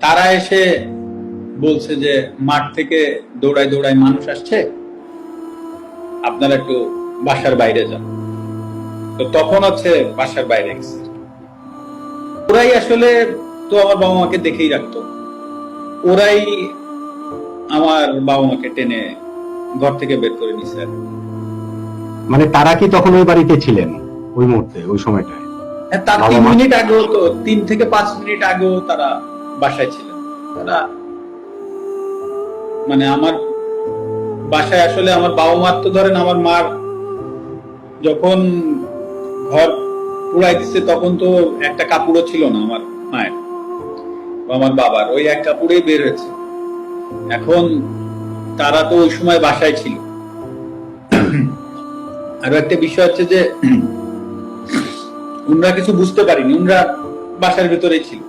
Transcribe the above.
তারা এসে বলছে যে মাঠ থেকে দৌড়ায় দৌড়ায় মানুষ আসছে, আপনারা একটু বাসার বাইরে যান। তো তখন হচ্ছে বাসার বাইরে গেছে। ওরাই আসলে তো আমার বাবা মাকে দেখেই রাখতো, ওরাই আমার বাবা মাকে টেনে ঘর থেকে বের করে নিছে। মানে তারা কি তখন ওই বাড়িতে ছিলেন ওই মুহূর্তে, ওই সময়টায়? হ্যাঁ, তার বাবা 3 মা? মিনিট আগেও তো 3 থেকে 5 মিনিট আগেও তারা বাসায় ছিলেন। তারা মানে আমার বাসায় আসলে আমার বাবা মার তো ধরেন আমার মার যখন ঘর পুরাই দিচ্ছে তখন তো একটা কাপড়ও ছিল না আমার মায়ের বা আমার বাবার, ওই এক কাপড়েই বের হয়েছে। এখন তারা তো ওই সময় বাসায় ছিল। আরো একটা বিষয় হচ্ছে যে উনরা কিছু বুঝতে পারিনি, উনরা বাসার ভিতরেই ছিল।